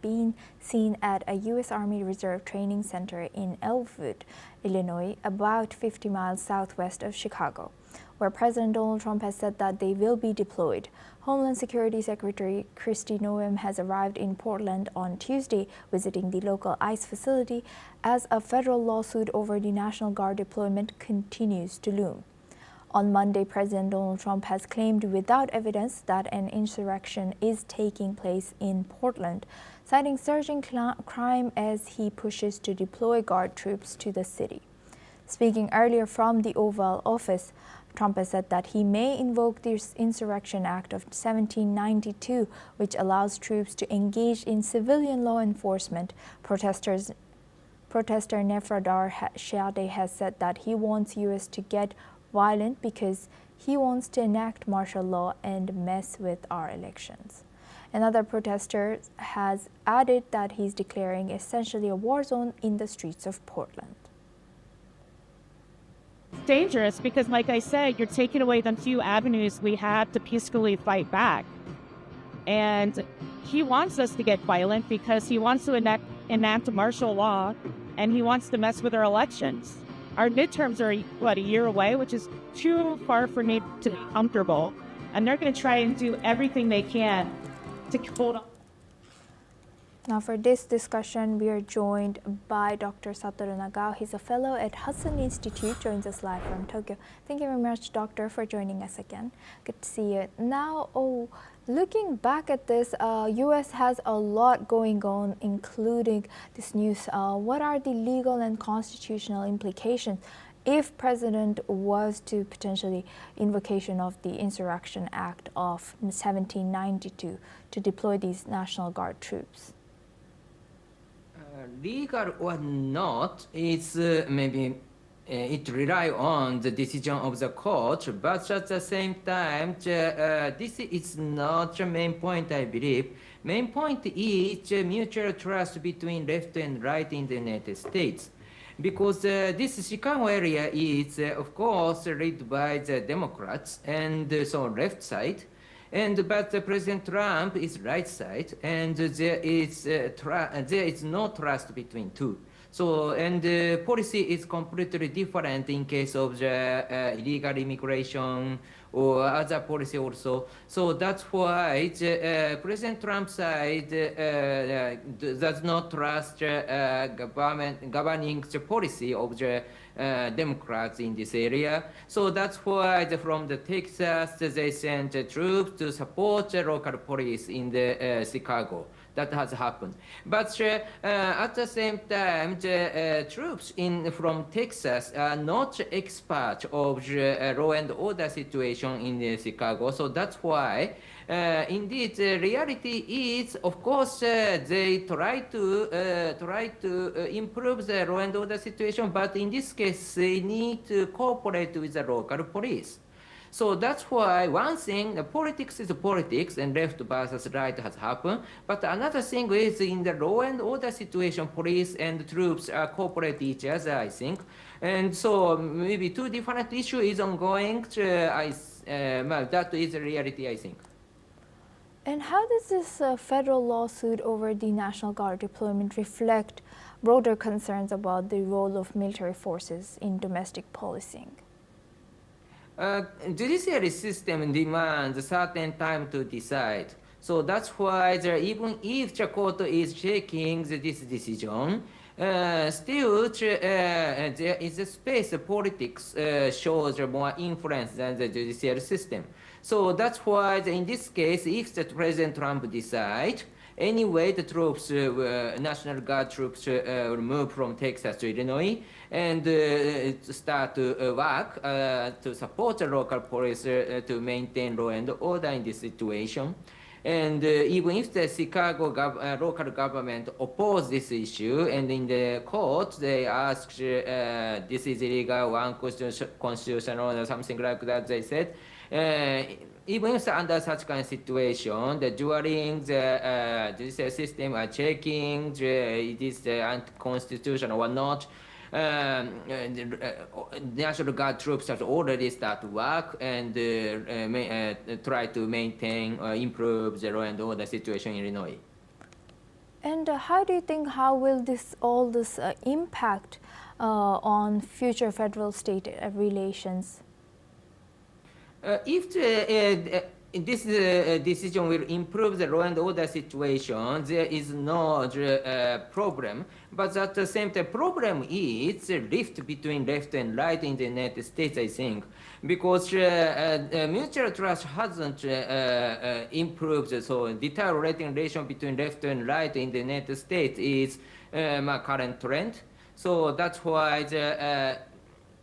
been seen at a U.S. Army Reserve Training Center in Elwood, Illinois, about 50 miles southwest of Chicago, where President Donald Trump has said that they will be deployed. Homeland Security Secretary Kristi Noem has arrived in Portland on Tuesday, visiting the local ICE facility as a federal lawsuit over the National Guard deployment continues to loom. On Monday, President Donald Trump has claimed without evidence that an insurrection is taking place in Portland, citing surging crime as he pushes to deploy Guard troops to the city. Speaking earlier from the Oval Office, Trump has said that he may invoke the Insurrection Act of 1792, which allows troops to engage in civilian law enforcement. Protester Nefradar Shade has said that he wants U.S. to get violent because he wants to enact martial law and mess with our elections. Another protester has added that he's declaring essentially a war zone in the streets of Portland. It's dangerous because, like I said, you're taking away the few avenues we have to peacefully fight back. And he wants us to get violent because he wants to enact martial law, and he wants to mess with our elections. Our midterms are, a year away, which is too far for me to be comfortable. And they're going to try and do everything they can to hold on. Now for this discussion, we are joined by Dr. Satoru Nagao. He's a fellow at Hudson Institute, joins us live from Tokyo. Thank you very much, Doctor, for joining us again. Good to see you. Now, looking back at this, U.S. has a lot going on, including this news. What are the legal and constitutional implications if President was to potentially invocation of the Insurrection Act of 1792 to deploy these National Guard troops? Legal or not, it's maybe it rely on the decision of the court, but at the same time, this is not the main point, I believe. Main point is mutual trust between left and right in the United States. Because this Chicago area is, of course, led by the Democrats, and so left side. But President Trump is right side, and there is no trust between two. So, and the policy is completely different in case of the illegal immigration or other policy also. So that's why the, President Trump's side does not trust governing the policy of the Democrats in this area. So that's why from the Texas, they sent troops to support the local police in the Chicago. That has happened. But at the same time, the troops from Texas are not expert of the law and order situation in Chicago. So that's why, indeed, the reality is, of course, they try to improve the law and order situation. But in this case, they need to cooperate with the local police. So that's why one thing, politics is politics, and left versus right has happened. But another thing is in the law and order situation, police and troops cooperate each other, I think. And so maybe two different issues is ongoing. That is the reality, I think. And how does this federal lawsuit over the National Guard deployment reflect broader concerns about the role of military forces in domestic policing? Judiciary system demands a certain time to decide. So that's why even if the court is checking this decision, still there is a space politics shows more influence than the judicial system. So that's why in this case, if the President Trump decides, anyway, the troops, National Guard troops will move from Texas to Illinois and start to work to support the local police to maintain law and order in this situation. And even if the Chicago local government oppose this issue, and in the court they ask this is illegal, unconstitutional, or something like that, they said, even if under such kind of situation, during the judicial system are checking it is unconstitutional or not, National Guard troops have already started work and try to maintain or improve the law and order situation in Illinois. And how do you think, how will all this impact on future federal-state relations? If this decision will improve the law and order situation, there is no problem. But at the same time, problem is the rift between left and right in the United States, I think, because mutual trust hasn't improved. So deteriorating relation between left and right in the United States is my current trend. So that's why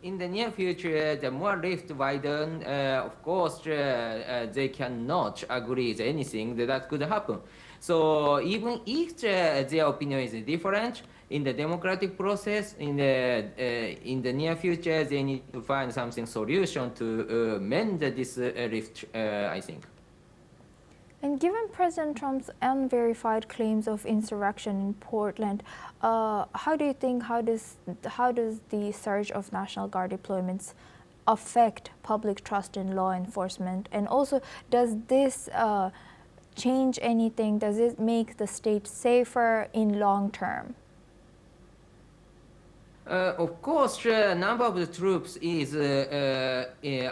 in the near future, the more rift widen, of course, they cannot agree with anything that could happen. So even if their opinion is different in the democratic process, in the near future, they need to find something solution to mend this rift, I think. And given President Trump's unverified claims of insurrection in Portland, how do you think, how does the surge of National Guard deployments affect public trust in law enforcement? And also, does this change anything? Does it make the state safer in long term? Of course, the number of the troops is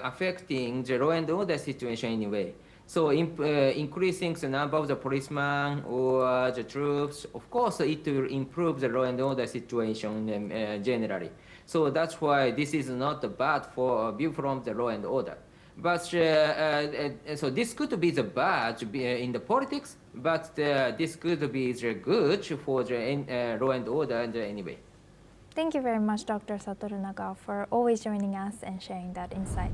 affecting the law and order situation anyway. So increasing the number of the policemen or the troops, of course, it will improve the law and order situation generally. So that's why this is not bad for view from the law and order. But so this could be the bad in the politics, but this could be the good for the law and order anyway. Thank you very much, Dr. Satoru Nagao, for always joining us and sharing that insight.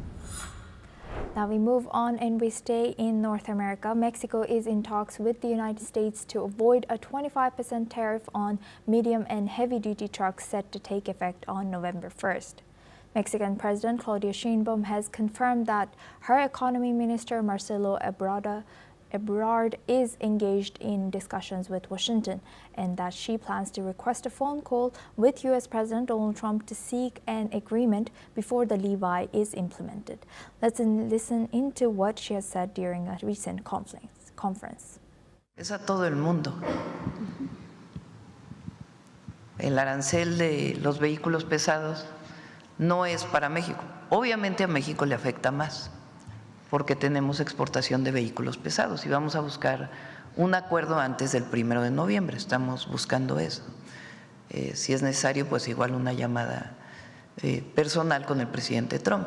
Now we move on and we stay in North America. Mexico is in talks with the United States to avoid a 25% tariff on medium and heavy-duty trucks set to take effect on November 1st. Mexican President Claudia Sheinbaum has confirmed that her economy minister Marcelo Ebrard is engaged in discussions with Washington and that she plans to request a phone call with U.S. President Donald Trump to seek an agreement before the levy is implemented. Let's listen into what she has said during a recent conference. Es a todo el mundo. El arancel de los vehículos pesados no es para México. Obviamente a México le afecta más, porque tenemos exportación de vehículos pesados y vamos a buscar un acuerdo antes del 1 de noviembre. Estamos buscando eso. Si es necesario, pues igual una llamada personal con el presidente Trump.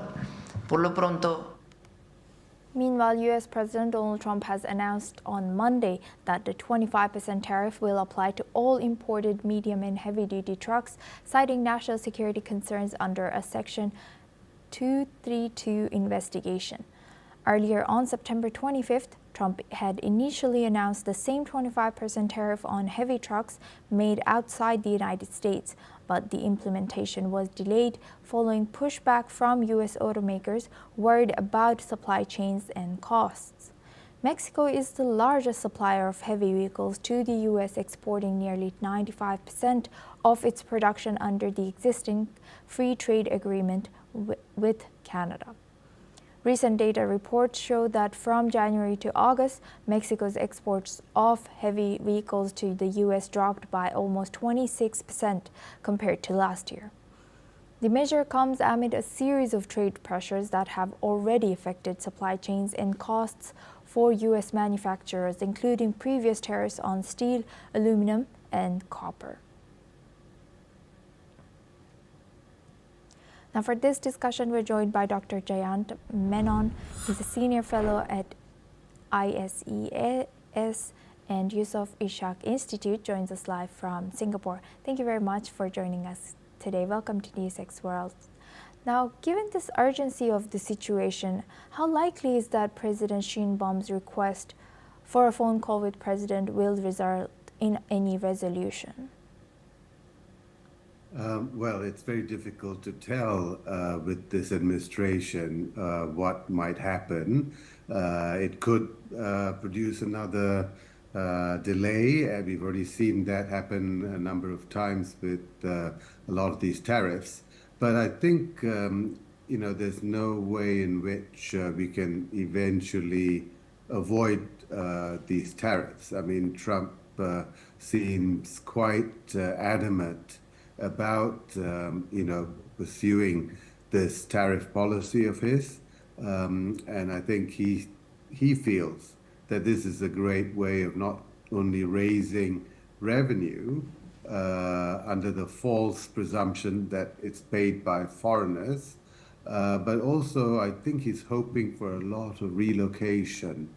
Por lo pronto. Meanwhile, U.S. President Donald Trump has announced on Monday that the 25% tariff will apply to all imported medium and heavy-duty trucks, citing national security concerns under a Section 232 investigation. Earlier on September 25th, Trump had initially announced the same 25% tariff on heavy trucks made outside the United States, but the implementation was delayed following pushback from U.S. automakers worried about supply chains and costs. Mexico is the largest supplier of heavy vehicles to the U.S., exporting nearly 95% of its production under the existing free trade agreement with Canada. Recent data reports show that from January to August, Mexico's exports of heavy vehicles to the U.S. dropped by almost 26% compared to last year. The measure comes amid a series of trade pressures that have already affected supply chains and costs for U.S. manufacturers, including previous tariffs on steel, aluminum, and copper. Now for this discussion, we're joined by Dr. Jayant Menon. He's a senior fellow at ISES and Yusof Ishak Institute joins us live from Singapore. Thank you very much for joining us today. Welcome to NewsX World. Now, given this urgency of the situation, how likely is that President Sheinbaum's request for a phone call with President will result in any resolution? Well, it's very difficult to tell with this administration what might happen. It could produce another delay, and we've already seen that happen a number of times with a lot of these tariffs. But I think, there's no way in which we can eventually avoid these tariffs. I mean, Trump seems quite adamant about pursuing this tariff policy of his, and I think he feels that this is a great way of not only raising revenue under the false presumption that it's paid by foreigners, but also I think he's hoping for a lot of relocation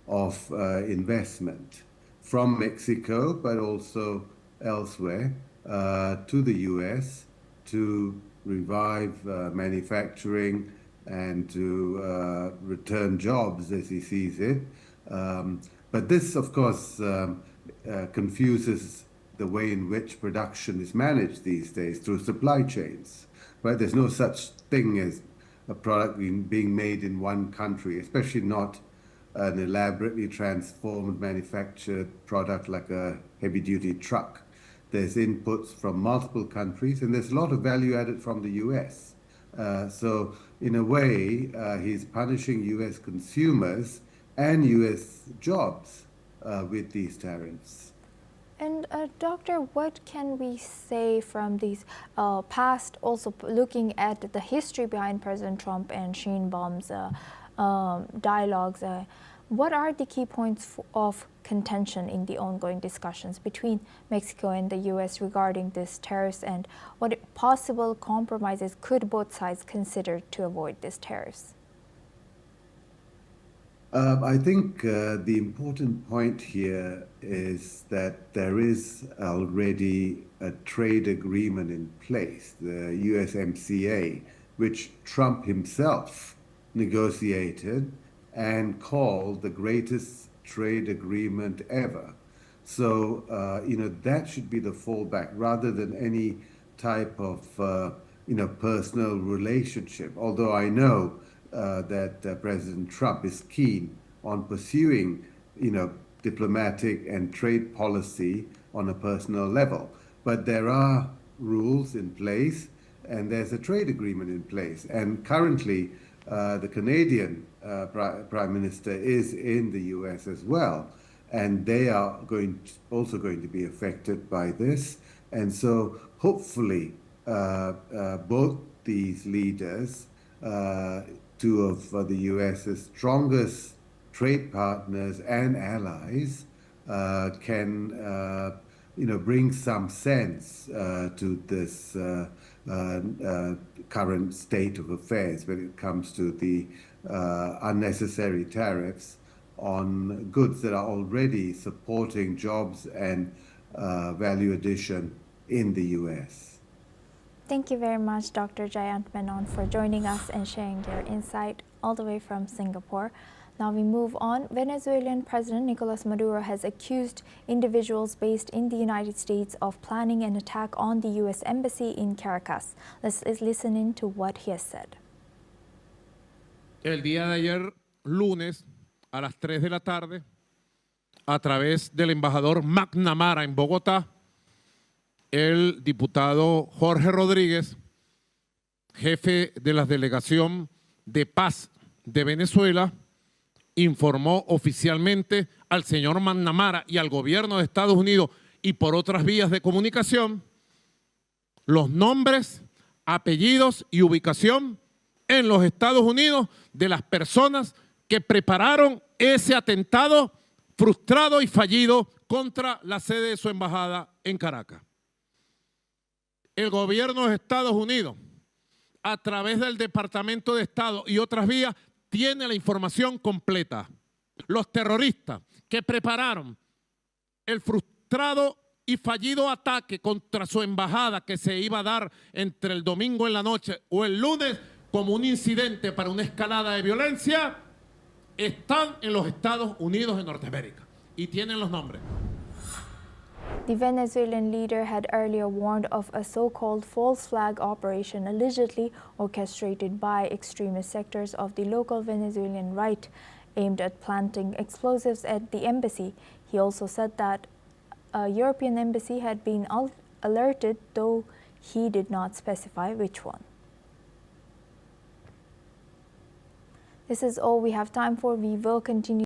of investment from Mexico, but also elsewhere, to the US to revive manufacturing and to return jobs as he sees it. But this, of course, confuses the way in which production is managed these days through supply chains, right? There's no such thing as a product being made in one country, especially not an elaborately transformed manufactured product like a heavy-duty truck. There's inputs from multiple countries, and there's a lot of value added from the US. So in a way, he's punishing US consumers and US jobs with these tariffs. And Doctor, what can we say from these past, also looking at the history behind President Trump and Sheinbaum's dialogues? What are the key points of contention in the ongoing discussions between Mexico and the U.S. regarding these tariffs, and what possible compromises could both sides consider to avoid these tariffs? I think the important point here is that there is already a trade agreement in place, the USMCA, which Trump himself negotiated and called the greatest trade agreement ever. So, that should be the fallback rather than any type of, personal relationship. Although I know that President Trump is keen on pursuing, diplomatic and trade policy on a personal level. But there are rules in place, and there's a trade agreement in place. And currently, the Canadian Prime Minister is in the US as well, and they are also going to be affected by this. And so hopefully both these leaders, two of the US's strongest trade partners and allies, can bring some sense to this current state of affairs when it comes to the unnecessary tariffs on goods that are already supporting jobs and value addition in the US. Thank you very much, Dr. Jayant Menon, for joining us and sharing your insight all the way from Singapore. Now we move on. Venezuelan President Nicolas Maduro has accused individuals based in the United States of planning an attack on the U.S. Embassy in Caracas. Let's listen in to what he has said. El día de ayer, lunes, a las 3 de la tarde, a través del embajador McNamara en Bogotá, el diputado Jorge Rodríguez, jefe de la Delegación de Paz de Venezuela, informó oficialmente al señor McNamara y al gobierno de Estados Unidos y por otras vías de comunicación los nombres, apellidos y ubicación en los Estados Unidos de las personas que prepararon ese atentado frustrado y fallido contra la sede de su embajada en Caracas. El gobierno de Estados Unidos, a través del Departamento de Estado y otras vías, tiene la información completa. Los terroristas que prepararon el frustrado y fallido ataque contra su embajada que se iba a dar entre el domingo en la noche o el lunes como un incidente para una escalada de violencia, están en los Estados Unidos de Norteamérica y tienen los nombres. The Venezuelan leader had earlier warned of a so-called false flag operation allegedly orchestrated by extremist sectors of the local Venezuelan right aimed at planting explosives at the embassy. He also said that a European embassy had been alerted, though he did not specify which one. This is all we have time for. We will continue